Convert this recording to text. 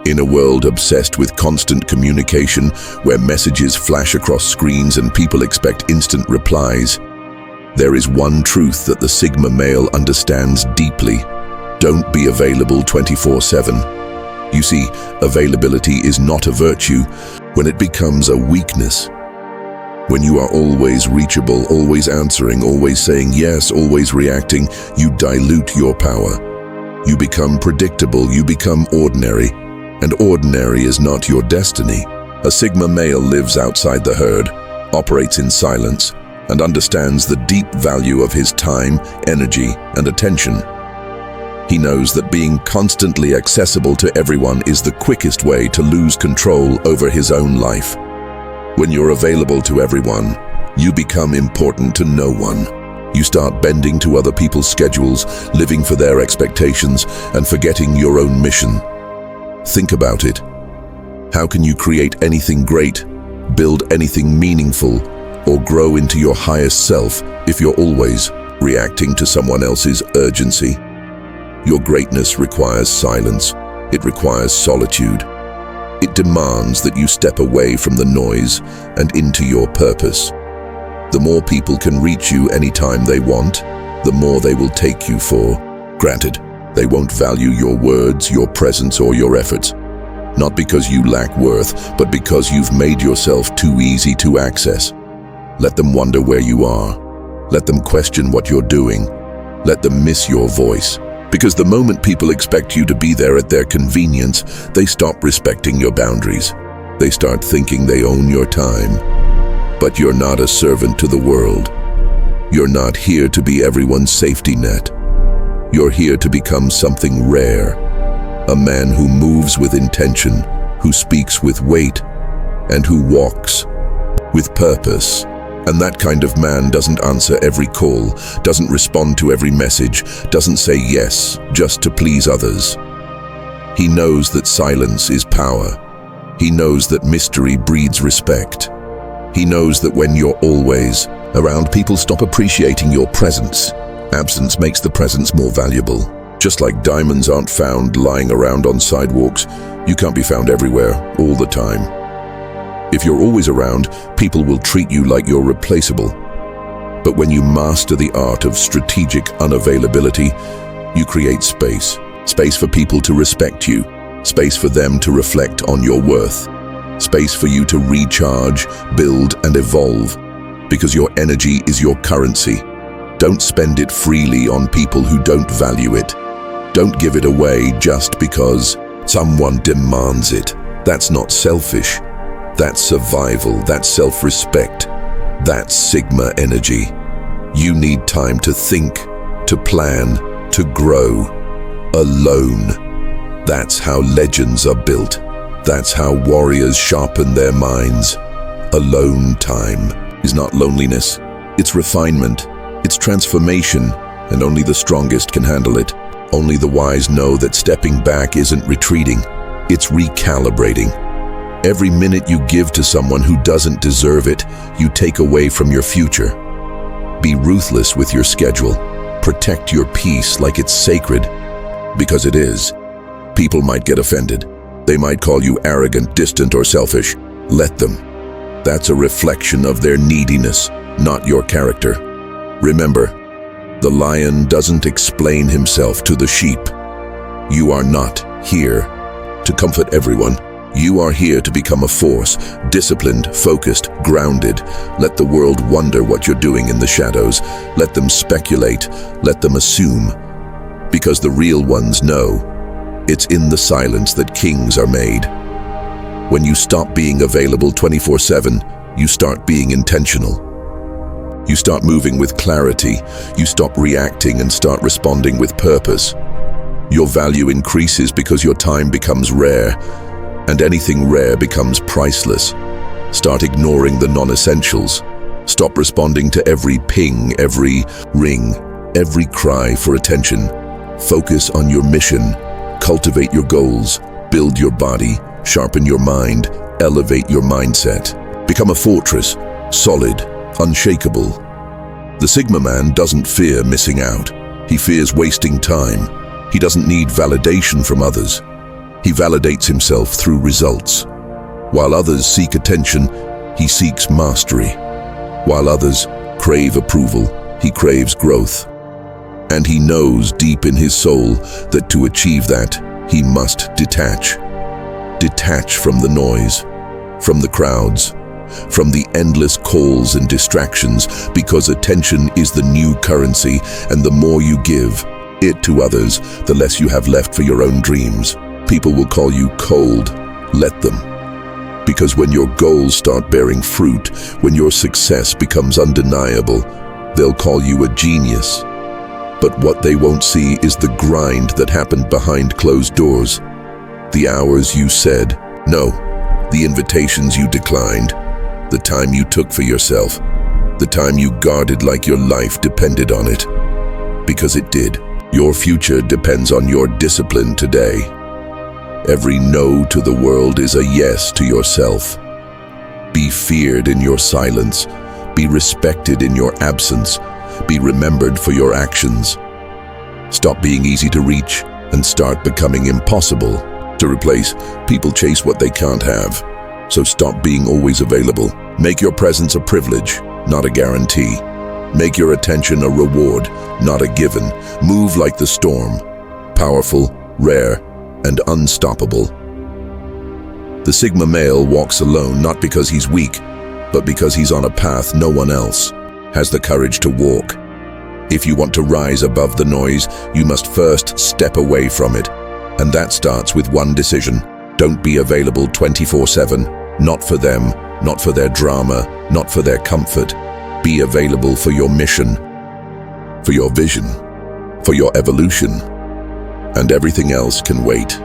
In a world obsessed with constant communication, where messages flash across screens and people expect instant replies, there is one truth that the Sigma male understands deeply. Don't be available 24/7. You see, availability is not a virtue when it becomes a weakness. When you are always reachable, always answering, always saying yes, always reacting, you dilute your power. You become predictable, you become ordinary, and ordinary is not your destiny. A Sigma male lives outside the herd, operates in silence, and understands the deep value of his time, energy, and attention. He knows that being constantly accessible to everyone is the quickest way to lose control over his own life. When you're available to everyone, you become important to no one. You start bending to other people's schedules, living for their expectations, and forgetting your own mission. Think about it. How can you create anything great, build anything meaningful, or grow into your highest self if you're always reacting to someone else's urgency? Your greatness requires silence. It requires solitude. It demands that you step away from the noise and into your purpose. The more people can reach you anytime they want, the more they will take you for granted. They won't value your words, your presence, or your efforts. Not because you lack worth, but because you've made yourself too easy to access. Let them wonder where you are. Let them question what you're doing. Let them miss your voice. Because the moment people expect you to be there at their convenience, they stop respecting your boundaries. They start thinking they own your time. But you're not a servant to the world. You're not here to be everyone's safety net. You're here to become something rare. A man who moves with intention, who speaks with weight, and who walks with purpose. And that kind of man doesn't answer every call, doesn't respond to every message, doesn't say yes just to please others. He knows that silence is power. He knows that mystery breeds respect. He knows that when you're always around, people stop appreciating your presence. Absence makes the presence more valuable. Just like diamonds aren't found lying around on sidewalks, you can't be found everywhere, all the time. If you're always around, people will treat you like you're replaceable. But when you master the art of strategic unavailability, you create space. Space for people to respect you. Space for them to reflect on your worth. Space for you to recharge, build, and evolve. Because your energy is your currency. Don't spend it freely on people who don't value it. Don't give it away just because someone demands it. That's not selfish. That's survival, that's self-respect, that's Sigma energy. You need time to think, to plan, to grow, alone. That's how legends are built. That's how warriors sharpen their minds. Alone time is not loneliness, it's refinement, it's transformation, and only the strongest can handle it. Only the wise know that stepping back isn't retreating, it's recalibrating. Every minute you give to someone who doesn't deserve it, you take away from your future. Be ruthless with your schedule. Protect your peace like it's sacred, because it is. People might get offended. They might call you arrogant, distant, or selfish. Let them. That's a reflection of their neediness, not your character. Remember, the lion doesn't explain himself to the sheep. You are not here to comfort everyone. You are here to become a force, disciplined, focused, grounded. Let the world wonder what you're doing in the shadows. Let them speculate, let them assume. Because the real ones know, it's in the silence that kings are made. When you stop being available 24/7, you start being intentional. You start moving with clarity, you stop reacting and start responding with purpose. Your value increases because your time becomes rare, and anything rare becomes priceless. Start ignoring the non-essentials. Stop responding to every ping, every ring, every cry for attention. Focus on your mission. Cultivate your goals. Build your body. Sharpen your mind. Elevate your mindset. Become a fortress, solid, unshakable. The Sigma man doesn't fear missing out. He fears wasting time. He doesn't need validation from others. He validates himself through results. While others seek attention, he seeks mastery. While others crave approval, he craves growth. And he knows deep in his soul that to achieve that, he must detach. Detach from the noise, from the crowds, from the endless calls and distractions, because attention is the new currency, and the more you give it to others, the less you have left for your own dreams. People will call you cold. Let them. Because when your goals start bearing fruit, when your success becomes undeniable, they'll call you a genius. But what they won't see is the grind that happened behind closed doors. The hours you said no, the invitations you declined, the time you took for yourself, the time you guarded like your life depended on it. Because it did. Your future depends on your discipline today. Every no to the world is a yes to yourself. Be feared in your silence. Be respected in your absence. Be remembered for your actions. Stop being easy to reach and start becoming impossible to replace. People chase what they can't have. So stop being always available. Make your presence a privilege, not a guarantee. Make your attention a reward, not a given. Move like the storm, powerful, rare, and unstoppable. The Sigma male walks alone not because he's weak, but because he's on a path no one else has the courage to walk. If you want to rise above the noise, you must first step away from it. And that starts with one decision. Don't be available 24/7. Not for them, not for their drama, not for their comfort. Be available for your mission, for your vision, for your evolution. And everything else can wait.